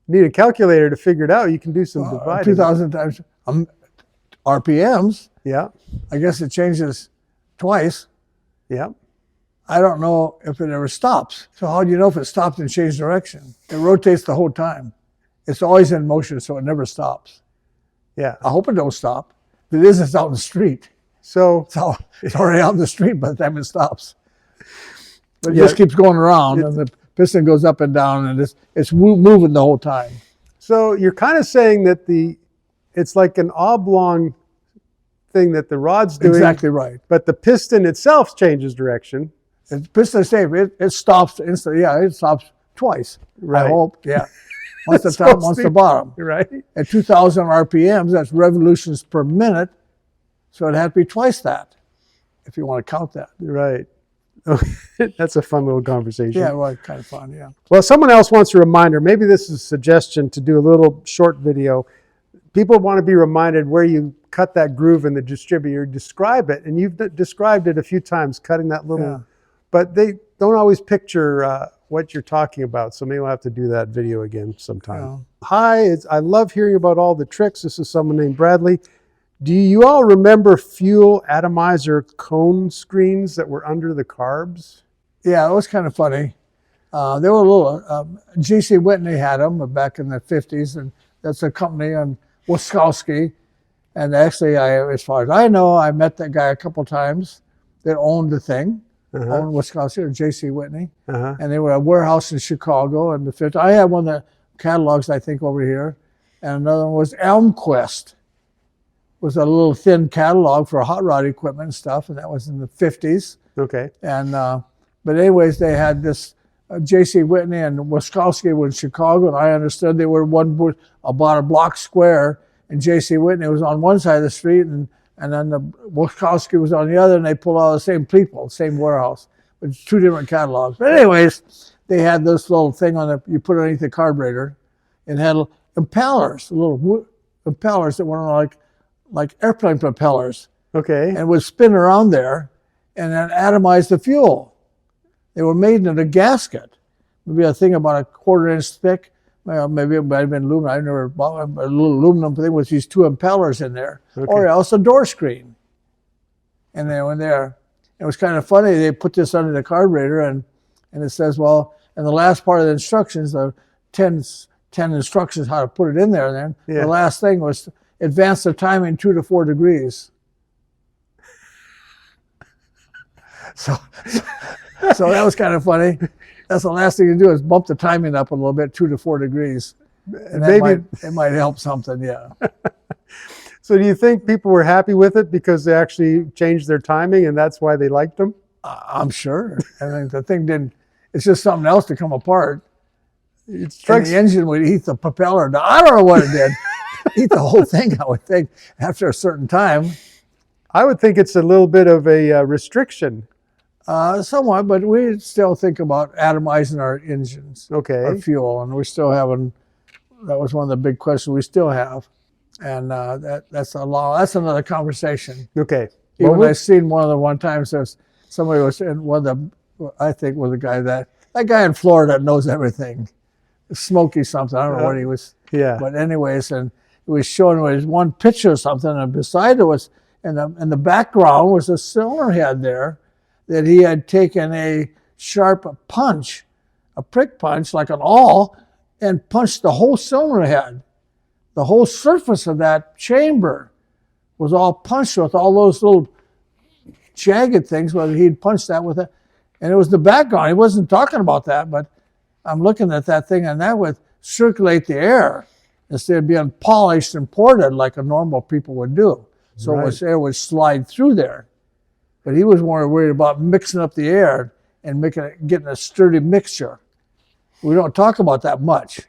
Need a calculator to figure it out. You can do some dividing.
2,000 times RPMs.
Yeah.
I guess it changes twice.
Yeah.
I don't know if it ever stops. So how do you know if it stopped and changed direction? It rotates the whole time. It's always in motion, so it never stops.
Yeah.
I hope it don't stop. If it is, it's out in the street.
So
It's already out in the street by the time it stops. But it just keeps going around, and the piston goes up and down, and it's moving the whole time.
So you're kind of saying that it's like an oblong thing that the rod's doing.
Exactly right.
But the piston itself changes direction.
The piston stays. It stops instantly. Yeah, it stops twice.
Right.
I hope. Yeah. Once the top, once the bottom.
Right.
At 2,000 RPMs, that's revolutions per minute. So it'd have to be twice that, if you want to count that.
Right. That's a fun little conversation.
Yeah, well, kind of fun, yeah.
Well, someone else wants a reminder. Maybe this is a suggestion to do a little short video. People want to be reminded where you cut that groove in the distributor. Describe it, and you've described it a few times, cutting that little, but they don't always picture what you're talking about, so maybe we'll have to do that video again sometime. Yeah. Hi, I love hearing about all the tricks. This is someone named Bradley. Do you all remember fuel atomizer cone screens that were under the carbs?
Yeah, it was kind of funny. They were a little, J.C. Whitney had them back in the 50s, and that's a company on Wiskowski. And actually, as far as I know, I met that guy a couple times that owned the thing, owned Wiskowski or J.C. Whitney. And they were a warehouse in Chicago in the 50s. I had one of the catalogs, I think, over here. And another one was Elmquist. Was a little thin catalog for hot rod equipment and stuff, and that was in the 50s.
Okay.
And but anyways, they had this J.C. Whitney and Wiskowski were in Chicago, and I understood they were about a block square, and J.C. Whitney was on one side of the street, and then the Wiskowski was on the other, and they pulled out the same people, same warehouse, but two different catalogs. But anyways, they had this little thing you put underneath the carburetor, and had impellers, little impellers that were like airplane propellers.
Okay.
And would spin around there and then atomize the fuel. They were made in a gasket. Maybe a thing about a 1/4 inch thick. Well, maybe it might have been aluminum. I never bought a little aluminum thing with these two impellers in there. Okay. Or else a door screen. And they went there. It was kind of funny. They put this under the carburetor, and it says, well, in the last part of the instructions, the 10 instructions how to put it in there. And then the last thing was advance the timing 2 to 4 degrees. So that was kind of funny. That's the last thing you do is bump the timing up a little bit, 2 to 4 degrees. And it might help something, yeah.
So do you think people were happy with it because they actually changed their timing and that's why they liked them?
I'm sure. I think the thing it's just something else to come apart. And the engine would eat the propeller. Now, I don't know what it did. Eat the whole thing, I would think, after a certain time.
I would think it's a little bit of a restriction.
Somewhat, but we still think about atomizing our engines, our fuel, and we're still having, that was one of the big questions we still have. And that's another conversation.
Okay.
Even I seen one time, says somebody was in I think was the guy that guy in Florida that knows everything. Smokey something, I don't know what he was.
Yeah.
But anyways, and it was showing one picture or something, and beside it was, in the background was a cylinder head there that he had taken a sharp punch, a prick punch like an awl, and punched the whole cylinder head. The whole surface of that chamber was all punched with all those little jagged things, whether he'd punched that with it. And it was the background. He wasn't talking about that, but I'm looking at that thing, and that would circulate the air instead of being polished and ported like a normal people would do. So air would slide through there. But he was more worried about mixing up the air and getting a sturdy mixture. We don't talk about that much.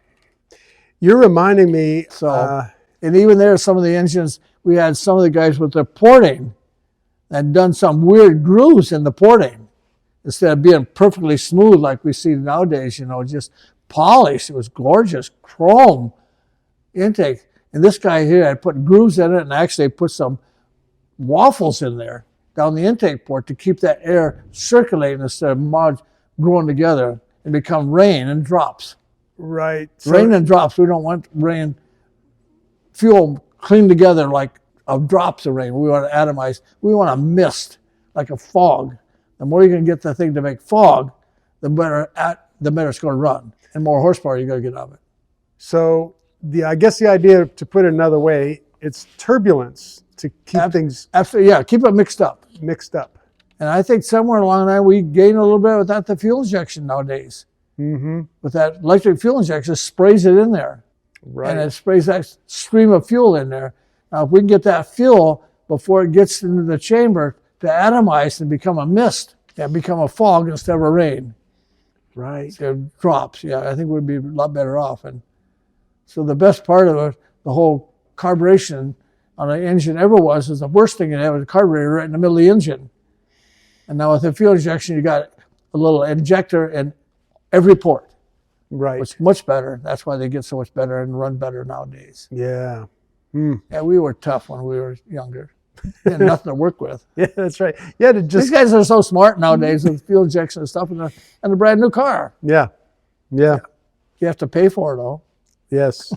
You're reminding me.
So, and even there, some of the engines, we had some of the guys with their porting and done some weird grooves in the porting. Instead of being perfectly smooth like we see nowadays, just polished. It was gorgeous, chrome intake. And this guy here had put grooves in it and actually put some waffles in there down the intake port to keep that air circulating instead of mods growing together and become rain and drops.
Right.
Rain and drops. We don't want fuel clean together like drops of rain. We want to atomize. We want a mist, like a fog. The more you can get the thing to make fog, the better it's going to run, and more horsepower you're going to get out of it.
So I guess the idea, to put it another way, it's turbulence to keep things
absolutely, yeah, keep it mixed up.
Mixed up.
And I think somewhere along the line we gain a little bit without the fuel injection nowadays.
Mm-hmm.
With that electric fuel injection, sprays it in there.
Right.
And it sprays that stream of fuel in there. Now, if we can get that fuel before it gets into the chamber to atomize and become a mist and become a fog instead of a rain.
Right.
So it drops. Yeah, I think we'd be a lot better off. And so the best part of it, the whole carburation on an engine ever was the worst thing you have was a carburetor right in the middle of the engine. And now with the fuel injection, you got a little injector in every port.
Right.
It's much better. That's why they get so much better and run better nowadays.
Yeah.
Yeah, we were tough when we were younger. Had nothing to work with.
Yeah, that's right. Yeah, to just
these guys are so smart nowadays with fuel injection and stuff in a brand new car.
Yeah. Yeah.
You have to pay for it though.
Yes.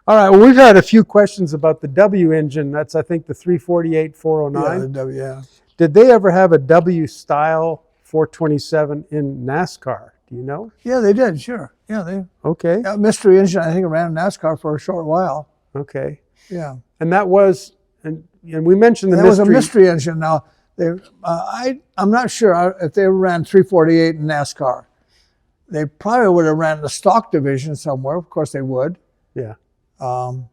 All right. Well, we've had a few questions about the W engine. That's, I think, the 348 409.
Yeah, the W, yeah.
Did they ever have a W style 427 in NASCAR? Do you know?
Yeah, they did. Sure. Yeah, they.
Okay.
Yeah, mystery engine. I think ran NASCAR for a short while.
Okay.
Yeah.
And that was, and we mentioned the
that
mystery.
was a mystery engine. Now, I'm not sure if they ran 348 in NASCAR. They probably would have ran the stock division somewhere. Of course, they would.
Yeah.
Yeah,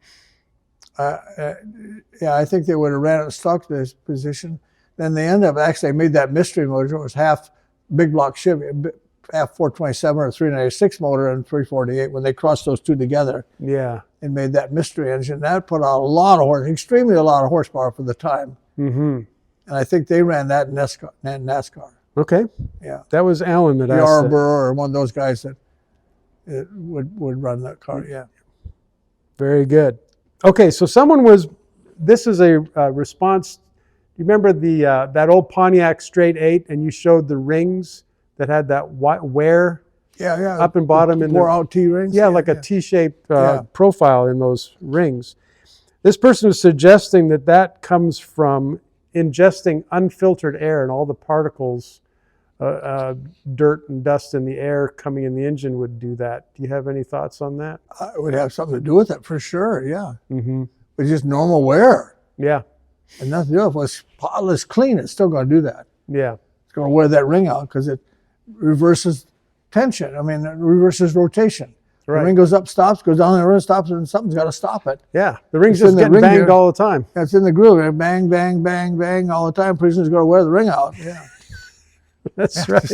I think they would have ran at the stock position. Then they ended up actually made that mystery motor. It was half big block Chevy, half 427 or 396 motor and 348 when they crossed those two together.
Yeah.
And made that mystery engine. That put out a lot of extremely a lot of horsepower for the time.
Mm-hmm.
And I think they ran that in NASCAR.
Okay.
Yeah.
That was Alan that asked
Yarborough or one of those guys that would run that car. Yeah.
Very good. Okay, so this is a response. You remember that old Pontiac straight 8, and you showed the rings that had that wear up and bottom in
wore out T-rings?
Yeah, like a T-shaped profile in those rings. This person was suggesting that comes from ingesting unfiltered air, and all the particles, dirt and dust in the air coming in the engine would do that. Do you have any thoughts on that?
It would have something to do with it for sure, yeah.
Mm-hmm.
But just normal wear.
Yeah.
And nothing to do with it. If it was spotless clean, it's still going to do that.
Yeah.
It's going to wear that ring out because it reverses tension. I mean, it reverses rotation. Right. The ring goes up, stops, goes down, the ring stops, and something's got to stop it.
Yeah, the ring's just getting banged all the time.
It's in the groove. Bang, bang, bang, bang all the time. Pretty soon it's going to wear the ring out. Yeah.
That's right.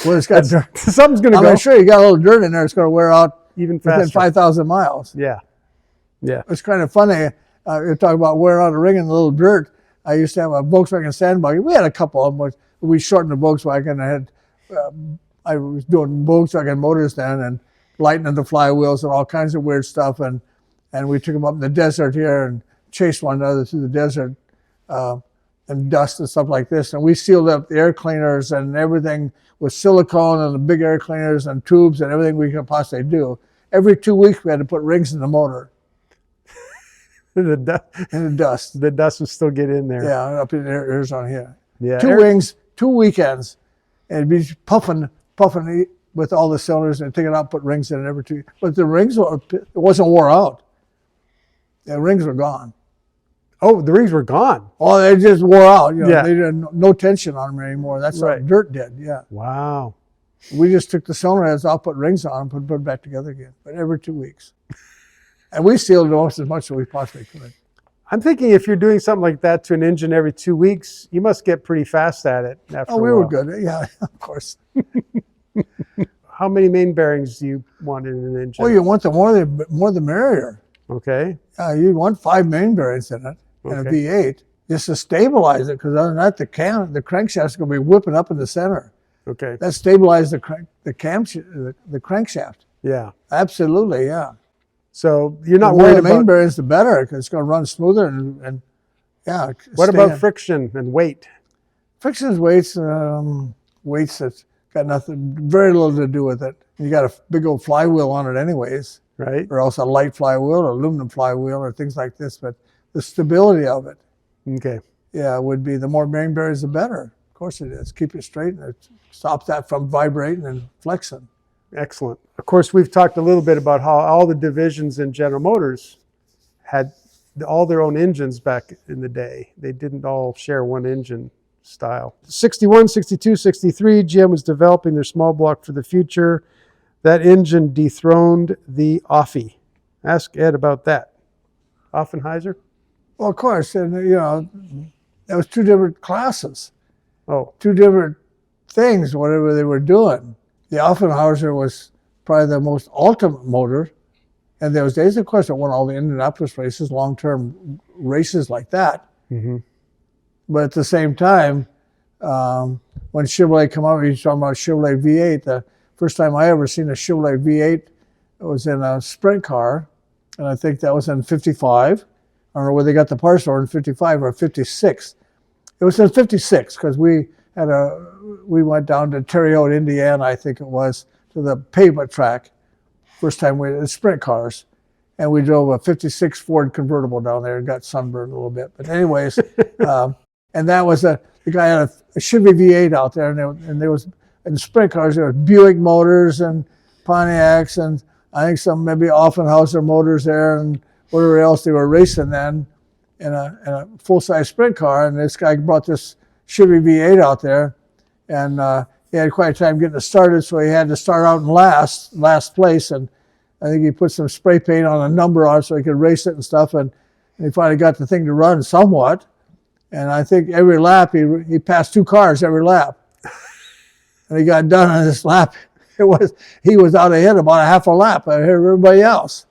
Well, it's got dirt.
Something's going to go.
I'm sure you got a little dirt in there. It's going to wear out
even faster.
Within 5,000 miles.
Yeah. Yeah.
It's kind of funny. You're talking about wearing out a ring and a little dirt. I used to have a Volkswagen sandbuggy. We had a couple of them. We shortened the Volkswagen. I was doing Volkswagen motors then and lightening the flywheels and all kinds of weird stuff. And we took them up in the desert here and chased one another through the desert and dust and stuff like this. And we sealed up the air cleaners and everything with silicone and the big air cleaners and tubes and everything we could possibly do. Every 2 weeks we had to put rings in the motor.
In the dust. The dust would still get in there.
Yeah, up in Arizona here.
Yeah.
2 rings, 2 weekends, and it'd be puffing with all the cylinders and take it out, put rings in it every 2. But the rings it wasn't wore out. The rings were gone.
Oh, the rings were gone.
Oh, they just wore out. You know, they didn't no tension on them anymore. That's what dirt did. Yeah.
Wow.
We just took the cylinder heads off, put rings on them, put it back together again. But every 2 weeks. And we sealed almost as much as we possibly could.
I'm thinking if you're doing something like that to an engine every 2 weeks, you must get pretty fast at it after a while.
We were good. Yeah, of course.
How many main bearings do you want in an engine?
Well, you want the more the merrier.
Okay.
You want 5 main bearings in it and a V8 just to stabilize it, because other than that, the crankshaft is going to be whipping up in the center.
Okay.
That stabilizes the crankshaft.
Yeah.
Absolutely, yeah.
So you're not worried about...
The main bearings, the better, because it's going to run smoother and yeah.
What about friction and weight?
Friction is weights that's got very little to do with it. You got a big old flywheel on it anyways.
Right.
Or else a light flywheel or aluminum flywheel or things like this, but the stability of it.
Okay.
Yeah, would be the more main bearings, the better. Of course it is. Keep it straight and it stops that from vibrating and flexing.
Excellent. Of course, we've talked a little bit about how all the divisions in General Motors had all their own engines back in the day. They didn't all share one engine style. 61, 62, 63, GM was developing their small block for the future. That engine dethroned the Offie. Ask Ed about that. Offenheiser?
Well, of course, and that was two different classes.
Oh.
Two different things, whatever they were doing. The Offenheiser was probably the most ultimate motor. And those days, of course, it won all the Indianapolis races, long-term races like that.
Mm-hmm.
But at the same time, when Chevrolet came out, he was talking about Chevrolet V8. The first time I ever seen a Chevrolet V8, it was in a sprint car, and I think that was in 55. I don't know where they got the parts for in 55 or 56. It was in 56 because we went down to Terre Haute, Indiana, I think it was, to the pavement track. First time we had sprint cars, and we drove a 56 Ford convertible down there and got sunburned a little bit. But anyways, and that was the guy had a Chevy V8 out there, and there was in the sprint cars there was Buick motors and Pontiacs, and I think some maybe Offenhauser motors there, and whatever else they were racing then in a full-size sprint car. And this guy brought this Chevy V8 out there, and he had quite a time getting it started, so he had to start out in last place, and I think he put some spray paint on a number on it so he could race it and stuff, and he finally got the thing to run somewhat. And I think every lap, he passed two cars every lap. And he got done on this lap. He was out ahead about a half a lap ahead of everybody else.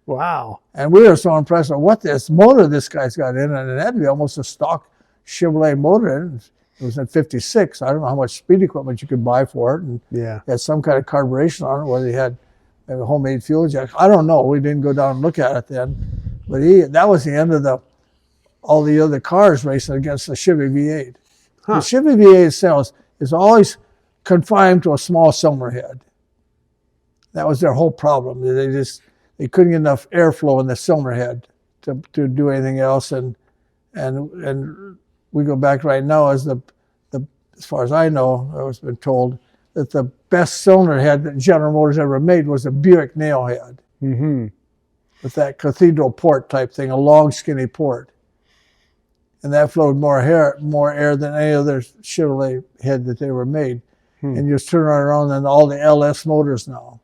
Wow.
And we were so impressed with what this motor this guy's got in, and it had to be almost a stock Chevrolet motor in it. It was in 56. I don't know how much speed equipment you could buy for it. And
yeah,
it had some kind of carburation on it, whether he had maybe homemade fuel injection. I don't know. We didn't go down and look at it then. But that was the end of all the other cars racing against the Chevy V8. Huh. The Chevy V8 sales is always confined to a small cylinder head. That was their whole problem. They couldn't get enough airflow in the cylinder head to do anything else. And we go back right now as far as I know, I was been told that the best cylinder head that General Motors ever made was a Buick nail head.
Mm-hmm.
With that cathedral port type thing, a long skinny port. And that flowed more air than any other Chevrolet head that they ever made. And you just turn it around and all the LS motors now.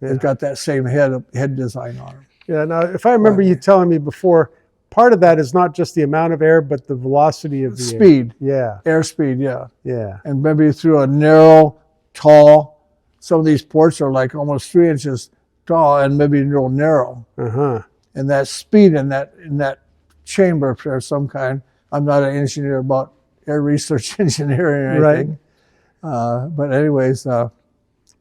They've got that same head design on them.
Yeah, now if I remember you telling me before, part of that is not just the amount of air, but the velocity of the
speed.
Air.
Yeah. Airspeed, yeah.
Yeah.
And maybe through a narrow, tall, some of these ports are like almost 3 inches tall and maybe real narrow.
Uh-huh.
And that speed in that chamber of some kind. I'm not an engineer about air research engineering or anything. Right. But anyways, that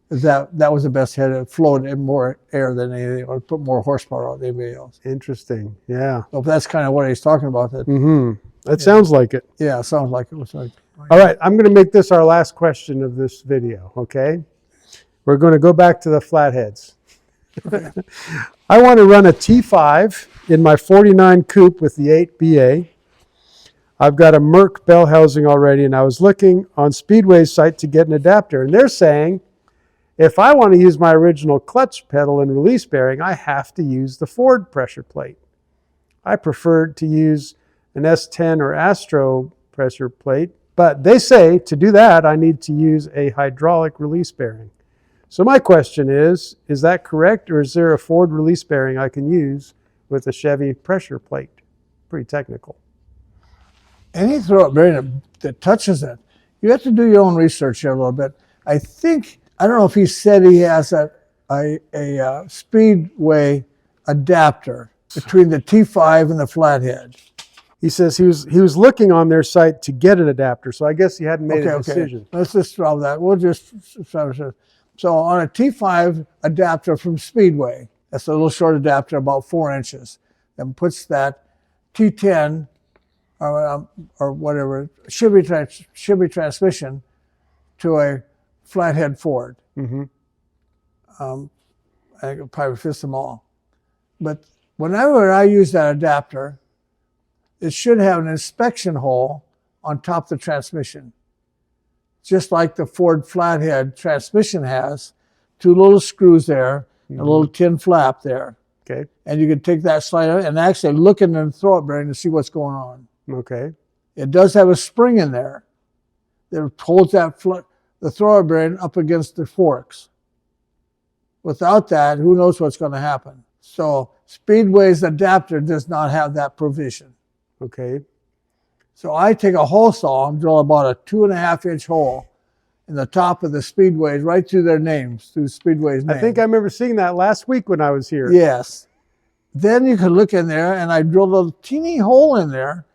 was the best head. It flowed in more air than anything, or put more horsepower out than anybody else.
Interesting. Yeah.
So that's kind of what he's talking about.
That sounds like it.
Yeah, it sounds like it was like.
All right, I'm going to make this our last question of this video, okay? We're going to go back to the flatheads.
Okay.
I want to run a T5 in my 49 coupe with the 8BA. I've got a Merc bell housing already, and I was looking on Speedway's site to get an adapter, and they're saying if I want to use my original clutch pedal and release bearing, I have to use the Ford pressure plate. I preferred to use an S10 or Astro pressure plate, but they say to do that, I need to use a hydraulic release bearing. So my question is that correct, or is there a Ford release bearing I can use with a Chevy pressure plate? Pretty technical.
Any throw-up bearing that touches it, you have to do your own research here a little bit. I don't know if he said he has a Speedway adapter between the T5 and the flathead.
He says he was looking on their site to get an adapter, so I guess he hadn't made a decision.
Let's just drop that. We'll just so on a T5 adapter from Speedway, that's a little short adapter, about 4 inches, and puts that T10 or whatever Chevy transmission to a flathead Ford.
Mm-hmm.
I think it probably fits them all. But whenever I use that adapter, it should have an inspection hole on top of the transmission. Just like the Ford flathead transmission has, 2 little screws there, and a little tin flap there.
Okay.
And you can take that slide out and actually look in the throw-up bearing to see what's going on.
Okay.
It does have a spring in there that holds the throw-up bearing up against the forks. Without that, who knows what's going to happen. So Speedway's adapter does not have that provision.
Okay.
So I take a hole saw and drill about a 2.5-inch hole in the top of the Speedways, right through their names, through Speedway's name.
I think I remember seeing that last week when I was here.
Yes. Then you can look in there, and I drilled a teeny hole in there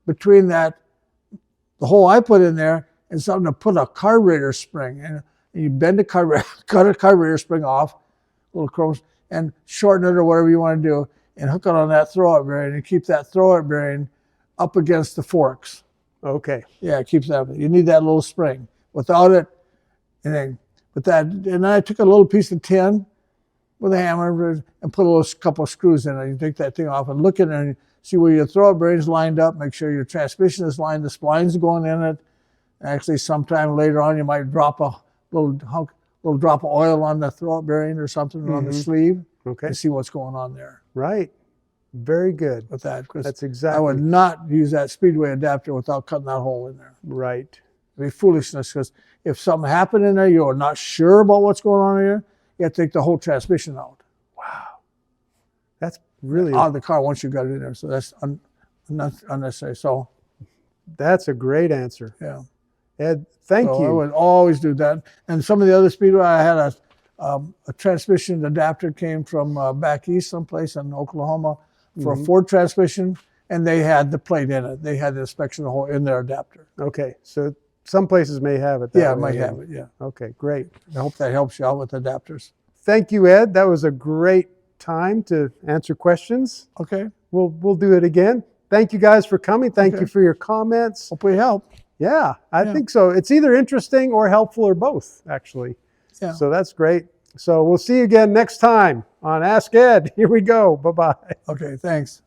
between the hole I put in there and something to put a carburetor spring. And you bend the carburetor, cut a carburetor spring off, little chromes, and shorten it or whatever you want to do, and hook it on that throw-up bearing and keep that throw-up bearing up against the forks.
Okay.
Yeah, it keeps that. You need that little spring. Without it, and then I took a little piece of tin with a hammer and put a couple of screws in it. You take that thing off and look in there and see where your throw-up bearing's lined up. Make sure your transmission is lined. The spline's going in it. Actually, sometime later on, you might drop a little drop of oil on the throw-up bearing or something on the sleeve.
Okay.
To see what's going on there.
Right. Very good.
With that,
that's exactly.
I would not use that Speedway adapter without cutting that hole in there.
Right.
It'd be foolishness, because if something happened in there, you're not sure about what's going on here, you have to take the whole transmission out.
Wow. That's really
out of the car once you got it in there. So that's unnecessary. So
that's a great answer.
Yeah.
Ed, thank you.
I would always do that. And some of the other Speedway, I had a transmission adapter came from back east someplace in Oklahoma for a Ford transmission, and they had the plate in it. They had the inspection hole in their adapter.
Okay, so some places may have it.
Yeah, it might have it, yeah.
Okay, great.
I hope that helps you out with adapters.
Thank you, Ed. That was a great time to answer questions.
Okay.
We'll do it again. Thank you guys for coming. Thank you for your comments.
Hope we help.
Yeah, I think so. It's either interesting or helpful or both, actually.
Yeah.
So that's great. So we'll see you again next time on Ask Ed. Here we go. Bye-bye.
Okay, thanks.